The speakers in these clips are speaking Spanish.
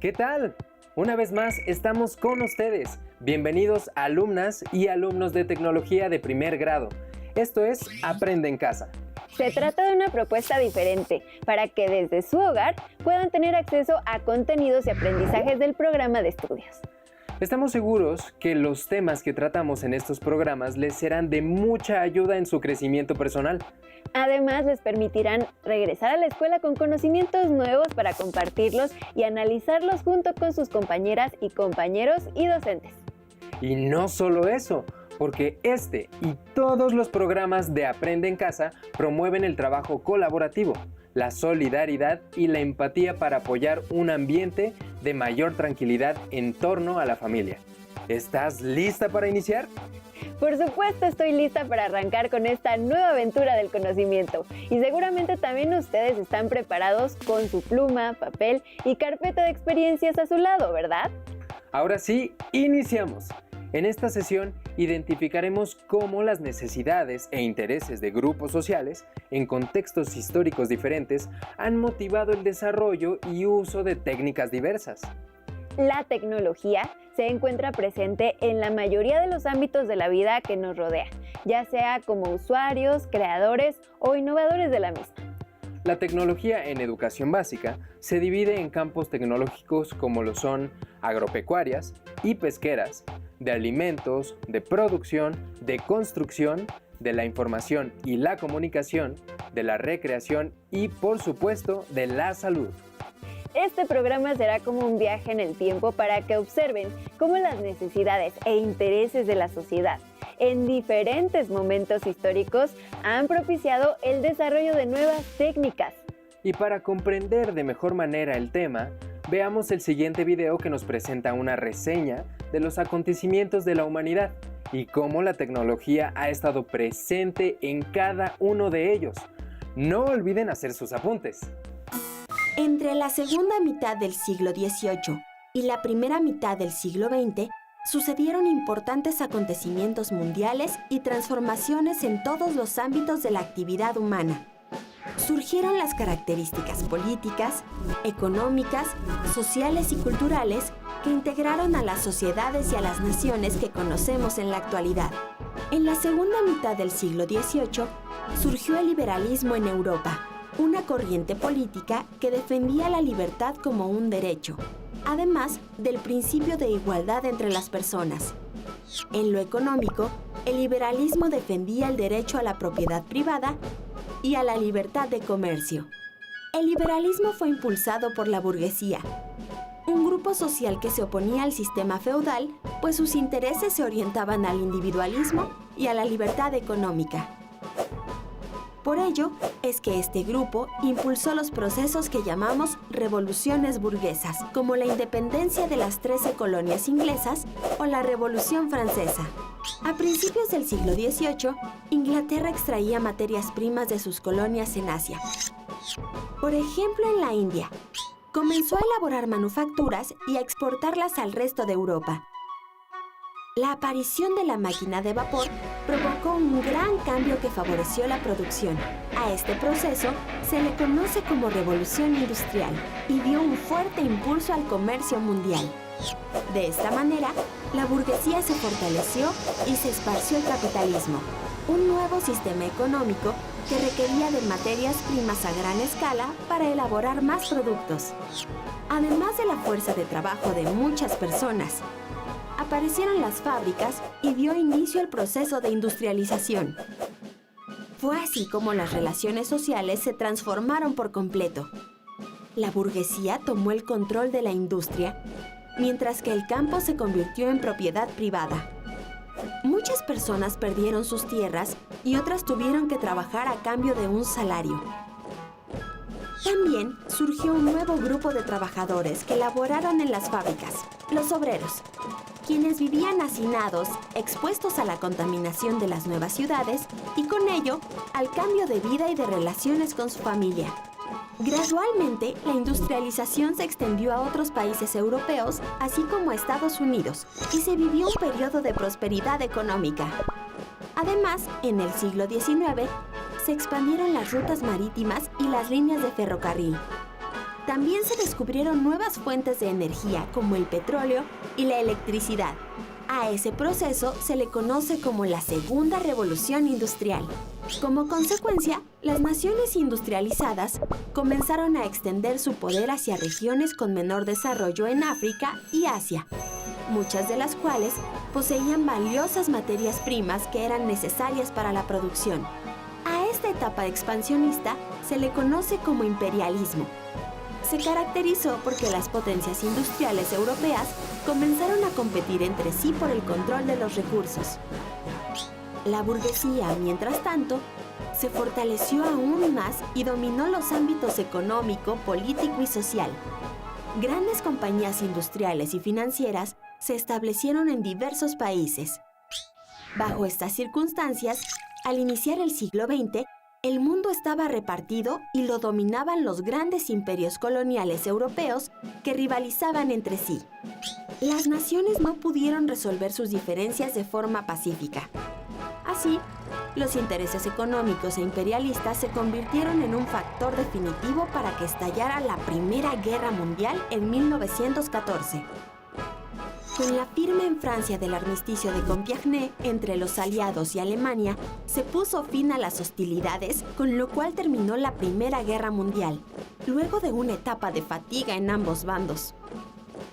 ¿Qué tal? Una vez más estamos con ustedes. Bienvenidos alumnas y alumnos de tecnología de primer grado. Esto es Aprende en Casa. Se trata de una propuesta diferente para que desde su hogar puedan tener acceso a contenidos y aprendizajes del programa de estudios. Estamos seguros que los temas que tratamos en estos programas les serán de mucha ayuda en su crecimiento personal. Además, les permitirán regresar a la escuela con conocimientos nuevos para compartirlos y analizarlos junto con sus compañeras y compañeros y docentes. Y no solo eso, porque este y todos los programas de Aprende en Casa promueven el trabajo colaborativo, la solidaridad y la empatía para apoyar un ambiente de mayor tranquilidad en torno a la familia. ¿Estás lista para iniciar? Por supuesto, estoy lista para arrancar con esta nueva aventura del conocimiento. Y seguramente también ustedes están preparados con su pluma, papel y carpeta de experiencias a su lado, ¿verdad? Ahora sí, iniciamos. En esta sesión identificaremos cómo las necesidades e intereses de grupos sociales en contextos históricos diferentes han motivado el desarrollo y uso de técnicas diversas. La tecnología se encuentra presente en la mayoría de los ámbitos de la vida que nos rodea, ya sea como usuarios, creadores o innovadores de la misma. La tecnología en educación básica se divide en campos tecnológicos como lo son agropecuarias y pesqueras, de alimentos, de producción, de construcción, de la información y la comunicación, de la recreación y, por supuesto, de la salud. Este programa será como un viaje en el tiempo para que observen cómo las necesidades e intereses de la sociedad en diferentes momentos históricos han propiciado el desarrollo de nuevas técnicas. Y para comprender de mejor manera el tema, veamos el siguiente video que nos presenta una reseña de los acontecimientos de la humanidad y cómo la tecnología ha estado presente en cada uno de ellos. No olviden hacer sus apuntes. Entre la segunda mitad del siglo XVIII y la primera mitad del siglo XX, sucedieron importantes acontecimientos mundiales y transformaciones en todos los ámbitos de la actividad humana. Surgieron las características políticas, económicas, sociales y culturales que integraron a las sociedades y a las naciones que conocemos en la actualidad. En la segunda mitad del siglo XVIII surgió el liberalismo en Europa, una corriente política que defendía la libertad como un derecho, además del principio de igualdad entre las personas. En lo económico, el liberalismo defendía el derecho a la propiedad privada y a la libertad de comercio. El liberalismo fue impulsado por la burguesía, un grupo social que se oponía al sistema feudal, pues sus intereses se orientaban al individualismo y a la libertad económica. Por ello, es que este grupo impulsó los procesos que llamamos revoluciones burguesas, como la independencia de las 13 colonias inglesas o la Revolución Francesa. A principios del siglo XVIII, Inglaterra extraía materias primas de sus colonias en Asia. Por ejemplo, en la India, comenzó a elaborar manufacturas y a exportarlas al resto de Europa. La aparición de la máquina de vapor provocó un gran cambio que favoreció la producción. A este proceso se le conoce como Revolución Industrial y dio un fuerte impulso al comercio mundial. De esta manera, la burguesía se fortaleció y se esparció el capitalismo, un nuevo sistema económico que requería de materias primas a gran escala para elaborar más productos. Además de la fuerza de trabajo de muchas personas, aparecieron las fábricas y dio inicio al proceso de industrialización. Fue así como las relaciones sociales se transformaron por completo. La burguesía tomó el control de la industria, mientras que el campo se convirtió en propiedad privada. Muchas personas perdieron sus tierras y otras tuvieron que trabajar a cambio de un salario. También surgió un nuevo grupo de trabajadores que laboraron en las fábricas, los obreros, quienes vivían hacinados, expuestos a la contaminación de las nuevas ciudades y con ello al cambio de vida y de relaciones con su familia. Gradualmente, la industrialización se extendió a otros países europeos, así como a Estados Unidos, y se vivió un periodo de prosperidad económica. Además, en el siglo XIX, se expandieron las rutas marítimas y las líneas de ferrocarril. También se descubrieron nuevas fuentes de energía como el petróleo y la electricidad. A ese proceso se le conoce como la Segunda Revolución Industrial. Como consecuencia, las naciones industrializadas comenzaron a extender su poder hacia regiones con menor desarrollo en África y Asia, muchas de las cuales poseían valiosas materias primas que eran necesarias para la producción. A esta etapa expansionista se le conoce como imperialismo. Se caracterizó porque las potencias industriales europeas comenzaron a competir entre sí por el control de los recursos. La burguesía, mientras tanto, se fortaleció aún más y dominó los ámbitos económico, político y social. Grandes compañías industriales y financieras se establecieron en diversos países. Bajo estas circunstancias, al iniciar el siglo XX, el mundo estaba repartido y lo dominaban los grandes imperios coloniales europeos que rivalizaban entre sí. Las naciones no pudieron resolver sus diferencias de forma pacífica. Así, los intereses económicos e imperialistas se convirtieron en un factor definitivo para que estallara la Primera Guerra Mundial en 1914. Con la firma en Francia del armisticio de Compiègne entre los aliados y Alemania, se puso fin a las hostilidades, con lo cual terminó la Primera Guerra Mundial, luego de una etapa de fatiga en ambos bandos.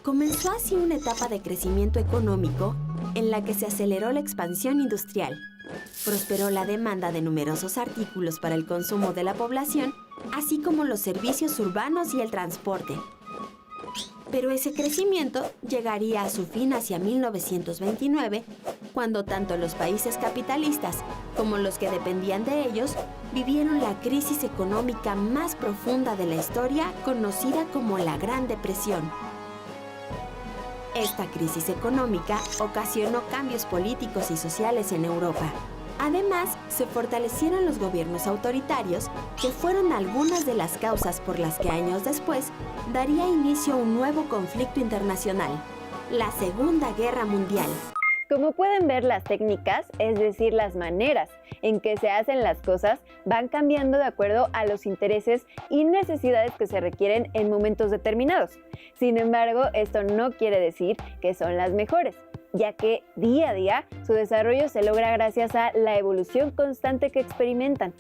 Comenzó así una etapa de crecimiento económico en la que se aceleró la expansión industrial. Prosperó la demanda de numerosos artículos para el consumo de la población, así como los servicios urbanos y el transporte. Pero ese crecimiento llegaría a su fin hacia 1929, cuando tanto los países capitalistas como los que dependían de ellos vivieron la crisis económica más profunda de la historia, conocida como la Gran Depresión. Esta crisis económica ocasionó cambios políticos y sociales en Europa. Además, se fortalecieron los gobiernos autoritarios, que fueron algunas de las causas por las que años después daría inicio a un nuevo conflicto internacional, la Segunda Guerra Mundial. Como pueden ver, las técnicas, es decir, las maneras en que se hacen las cosas, van cambiando de acuerdo a los intereses y necesidades que se requieren en momentos determinados. Sin embargo, esto no quiere decir que son las mejores, ya que día a día su desarrollo se logra gracias a la evolución constante que experimentan.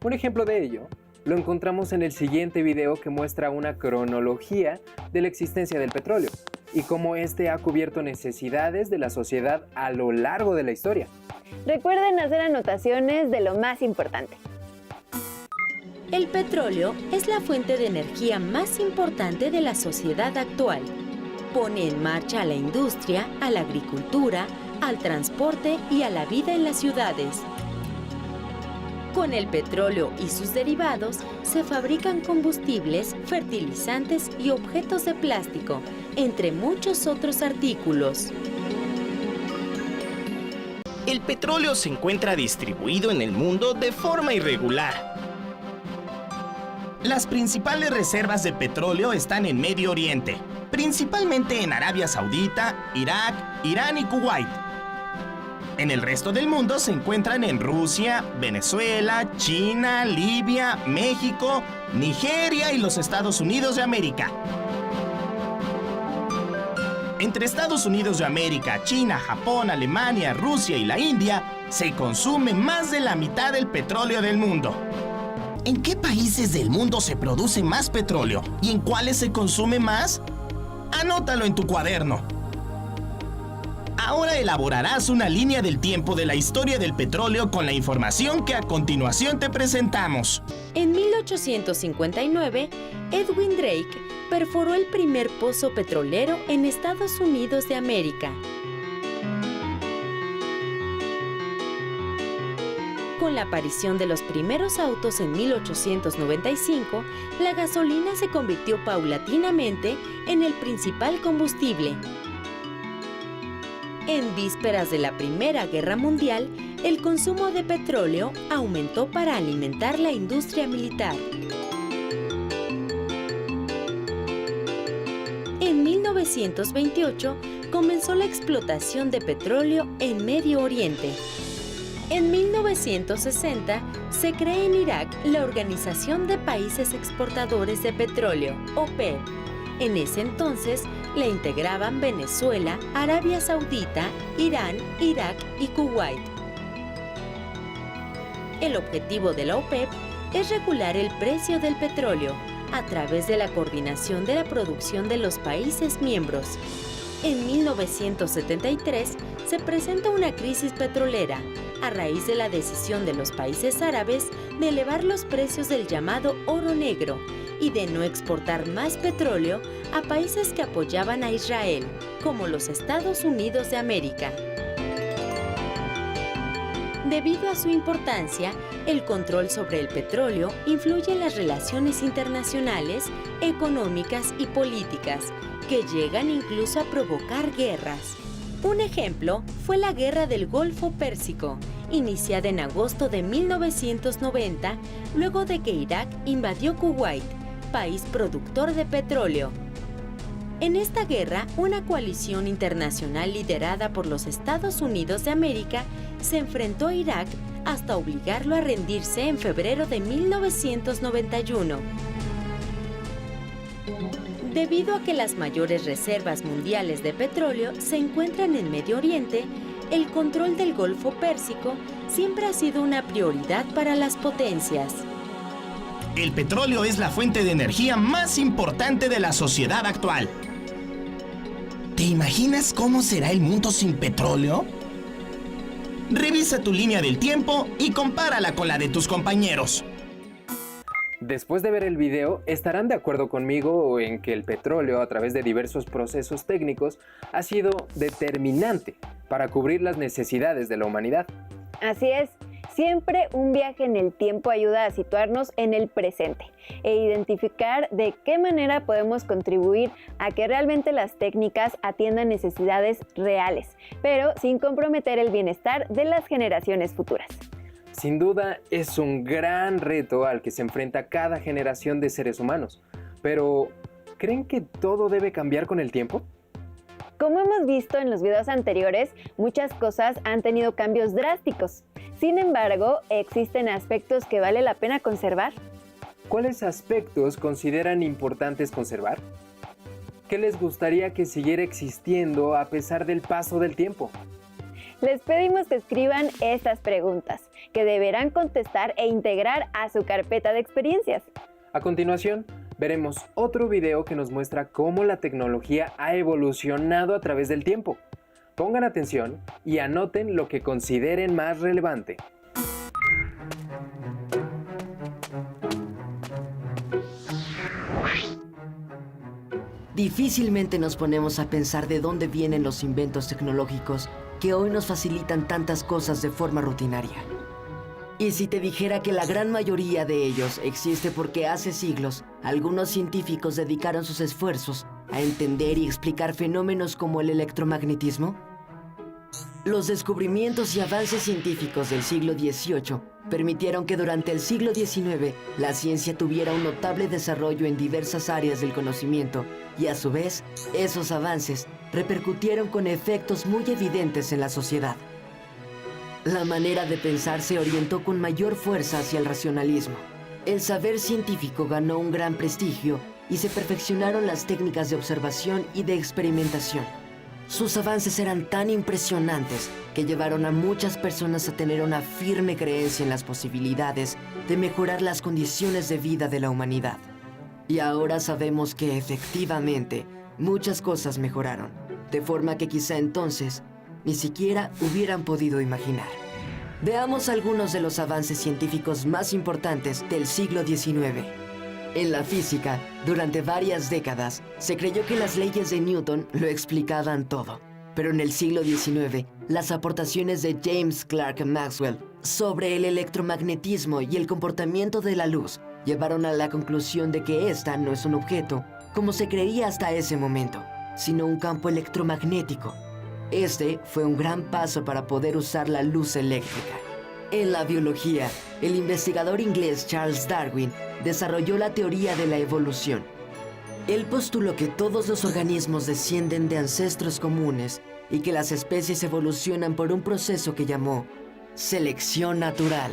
Un ejemplo de ello lo encontramos en el siguiente video, que muestra una cronología de la existencia del petróleo y cómo este ha cubierto necesidades de la sociedad a lo largo de la historia. Recuerden hacer anotaciones de lo más importante. El petróleo es la fuente de energía más importante de la sociedad actual. Pone en marcha a la industria, a la agricultura, al transporte y a la vida en las ciudades. Con el petróleo y sus derivados se fabrican combustibles, fertilizantes y objetos de plástico, entre muchos otros artículos. El petróleo se encuentra distribuido en el mundo de forma irregular. Las principales reservas de petróleo están en Medio Oriente, principalmente en Arabia Saudita, Irak, Irán y Kuwait. En el resto del mundo se encuentran en Rusia, Venezuela, China, Libia, México, Nigeria y los Estados Unidos de América. Entre Estados Unidos de América, China, Japón, Alemania, Rusia y la India, se consume más de la mitad del petróleo del mundo. ¿En qué países del mundo se produce más petróleo y en cuáles se consume más? Anótalo en tu cuaderno. Ahora elaborarás una línea del tiempo de la historia del petróleo con la información que a continuación te presentamos. En 1859, Edwin Drake perforó el primer pozo petrolero en Estados Unidos de América. Con la aparición de los primeros autos en 1895, la gasolina se convirtió paulatinamente en el principal combustible. En vísperas de la Primera Guerra Mundial, el consumo de petróleo aumentó para alimentar la industria militar. En 1928 comenzó la explotación de petróleo en Medio Oriente. En 1960 se crea en Irak la Organización de Países Exportadores de Petróleo, OPEP. En ese entonces la integraban Venezuela, Arabia Saudita, Irán, Irak y Kuwait. El objetivo de la OPEP es regular el precio del petróleo a través de la coordinación de la producción de los países miembros. En 1973 se presenta una crisis petrolera a raíz de la decisión de los países árabes de elevar los precios del llamado oro negro y de no exportar más petróleo a países que apoyaban a Israel, como los Estados Unidos de América. Debido a su importancia, el control sobre el petróleo influye en las relaciones internacionales, económicas y políticas, que llegan incluso a provocar guerras. Un ejemplo fue la Guerra del Golfo Pérsico, iniciada en agosto de 1990, luego de que Irak invadió Kuwait, país productor de petróleo. En esta guerra, una coalición internacional liderada por los Estados Unidos de América se enfrentó a Irak hasta obligarlo a rendirse en febrero de 1991. Debido a que las mayores reservas mundiales de petróleo se encuentran en Medio Oriente, el control del Golfo Pérsico siempre ha sido una prioridad para las potencias. El petróleo es la fuente de energía más importante de la sociedad actual. ¿Te imaginas cómo será el mundo sin petróleo? Revisa tu línea del tiempo y compárala con la de tus compañeros. Después de ver el video, estarán de acuerdo conmigo en que el petróleo, a través de diversos procesos técnicos, ha sido determinante para cubrir las necesidades de la humanidad. Así es, siempre un viaje en el tiempo ayuda a situarnos en el presente e identificar de qué manera podemos contribuir a que realmente las técnicas atiendan necesidades reales, pero sin comprometer el bienestar de las generaciones futuras. Sin duda, es un gran reto al que se enfrenta cada generación de seres humanos. Pero, ¿creen que todo debe cambiar con el tiempo? Como hemos visto en los videos anteriores, muchas cosas han tenido cambios drásticos. Sin embargo, ¿existen aspectos que vale la pena conservar? ¿Cuáles aspectos consideran importantes conservar? ¿Qué les gustaría que siguiera existiendo a pesar del paso del tiempo? Les pedimos que escriban estas preguntas, que deberán contestar e integrar a su carpeta de experiencias. A continuación, veremos otro video que nos muestra cómo la tecnología ha evolucionado a través del tiempo. Pongan atención y anoten lo que consideren más relevante. Difícilmente nos ponemos a pensar de dónde vienen los inventos tecnológicos que hoy nos facilitan tantas cosas de forma rutinaria. Y si te dijera que la gran mayoría de ellos existe porque hace siglos algunos científicos dedicaron sus esfuerzos a entender y explicar fenómenos como el electromagnetismo? Los descubrimientos y avances científicos del siglo XVIII permitieron que durante el siglo XIX la ciencia tuviera un notable desarrollo en diversas áreas del conocimiento y a su vez, esos avances repercutieron con efectos muy evidentes en la sociedad. La manera de pensar se orientó con mayor fuerza hacia el racionalismo. El saber científico ganó un gran prestigio y se perfeccionaron las técnicas de observación y de experimentación. Sus avances eran tan impresionantes que llevaron a muchas personas a tener una firme creencia en las posibilidades de mejorar las condiciones de vida de la humanidad. Y ahora sabemos que efectivamente muchas cosas mejoraron, de forma que quizá entonces ni siquiera hubieran podido imaginar. Veamos algunos de los avances científicos más importantes del siglo XIX. En la física, durante varias décadas, se creyó que las leyes de Newton lo explicaban todo. Pero en el siglo XIX, las aportaciones de James Clerk Maxwell sobre el electromagnetismo y el comportamiento de la luz llevaron a la conclusión de que esta no es un objeto, como se creía hasta ese momento, sino un campo electromagnético. Este fue un gran paso para poder usar la luz eléctrica. En la biología, el investigador inglés Charles Darwin desarrolló la teoría de la evolución. Él postuló que todos los organismos descienden de ancestros comunes y que las especies evolucionan por un proceso que llamó selección natural.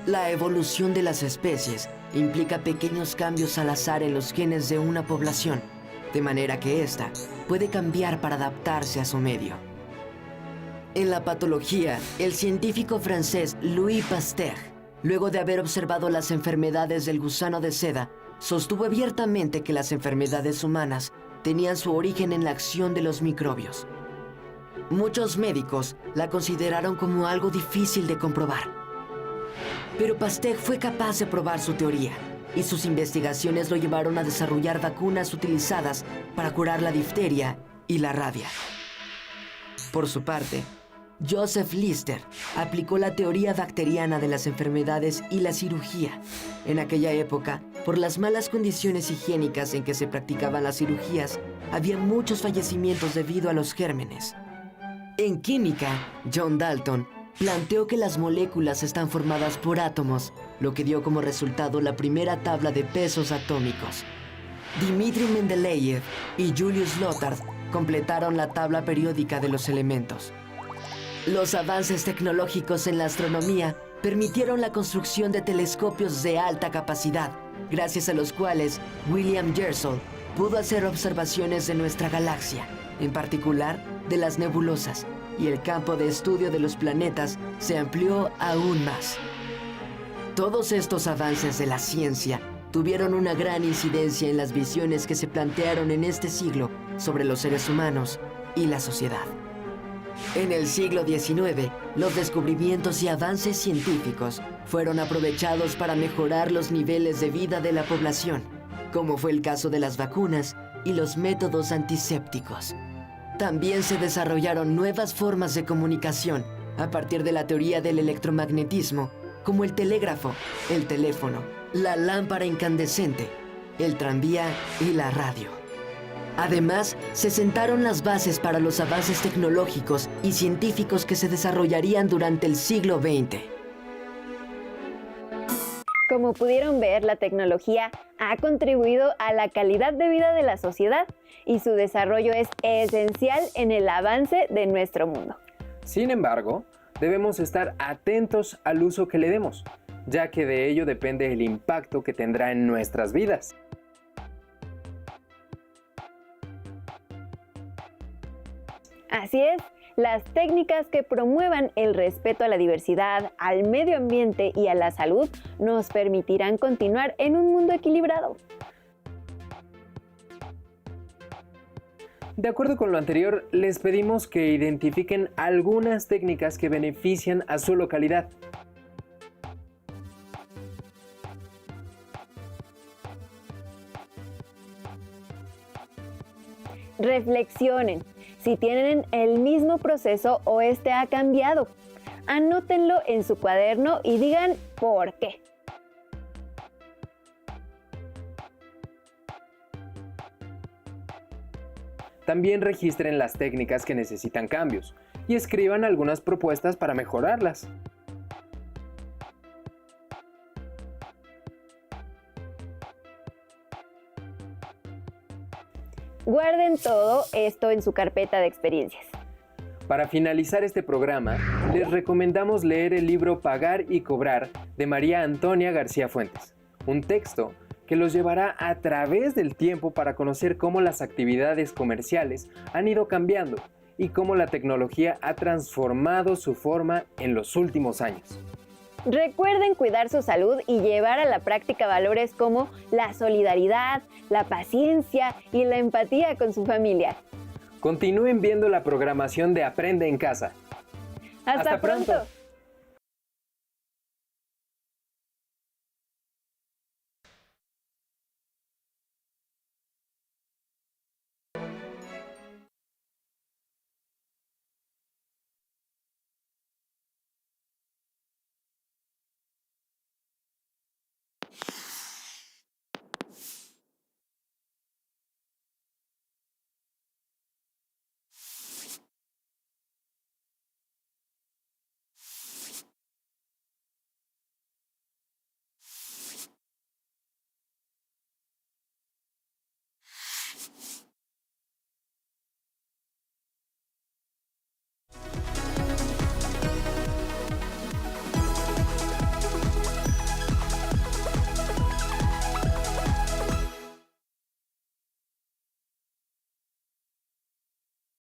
La evolución de las especies implica pequeños cambios al azar en los genes de una población, de manera que ésta puede cambiar para adaptarse a su medio. En la patología, el científico francés Louis Pasteur, luego de haber observado las enfermedades del gusano de seda, sostuvo abiertamente que las enfermedades humanas tenían su origen en la acción de los microbios. Muchos médicos la consideraron como algo difícil de comprobar. Pero Pasteur fue capaz de probar su teoría, y sus investigaciones lo llevaron a desarrollar vacunas utilizadas para curar la difteria y la rabia. Por su parte, Joseph Lister aplicó la teoría bacteriana de las enfermedades y la cirugía. En aquella época, por las malas condiciones higiénicas en que se practicaban las cirugías, había muchos fallecimientos debido a los gérmenes. En química, John Dalton planteó que las moléculas están formadas por átomos, lo que dio como resultado la primera tabla de pesos atómicos. Dmitri Mendeleev y Julius Lothar completaron la tabla periódica de los elementos. Los avances tecnológicos en la astronomía permitieron la construcción de telescopios de alta capacidad, gracias a los cuales William Herschel pudo hacer observaciones de nuestra galaxia, en particular de las nebulosas, y el campo de estudio de los planetas se amplió aún más. Todos estos avances de la ciencia tuvieron una gran incidencia en las visiones que se plantearon en este siglo sobre los seres humanos y la sociedad. En el siglo XIX, los descubrimientos y avances científicos fueron aprovechados para mejorar los niveles de vida de la población, como fue el caso de las vacunas y los métodos antisépticos. También se desarrollaron nuevas formas de comunicación a partir de la teoría del electromagnetismo, como el telégrafo, el teléfono, la lámpara incandescente, el tranvía y la radio. Además, se sentaron las bases para los avances tecnológicos y científicos que se desarrollarían durante el siglo XX. Como pudieron ver, la tecnología ha contribuido a la calidad de vida de la sociedad y su desarrollo es esencial en el avance de nuestro mundo. Sin embargo, debemos estar atentos al uso que le demos, ya que de ello depende el impacto que tendrá en nuestras vidas. Así es, las técnicas que promuevan el respeto a la diversidad, al medio ambiente y a la salud nos permitirán continuar en un mundo equilibrado. De acuerdo con lo anterior, les pedimos que identifiquen algunas técnicas que benefician a su localidad. Reflexionen si tienen el mismo proceso o este ha cambiado. Anótenlo en su cuaderno y digan por qué. También registren las técnicas que necesitan cambios y escriban algunas propuestas para mejorarlas. Guarden todo esto en su carpeta de experiencias. Para finalizar este programa, les recomendamos leer el libro Pagar y Cobrar de María Antonia García Fuentes, un texto que los llevará a través del tiempo para conocer cómo las actividades comerciales han ido cambiando y cómo la tecnología ha transformado su forma en los últimos años. Recuerden cuidar su salud y llevar a la práctica valores como la solidaridad, la paciencia y la empatía con su familia. Continúen viendo la programación de Aprende en Casa. ¡Hasta pronto!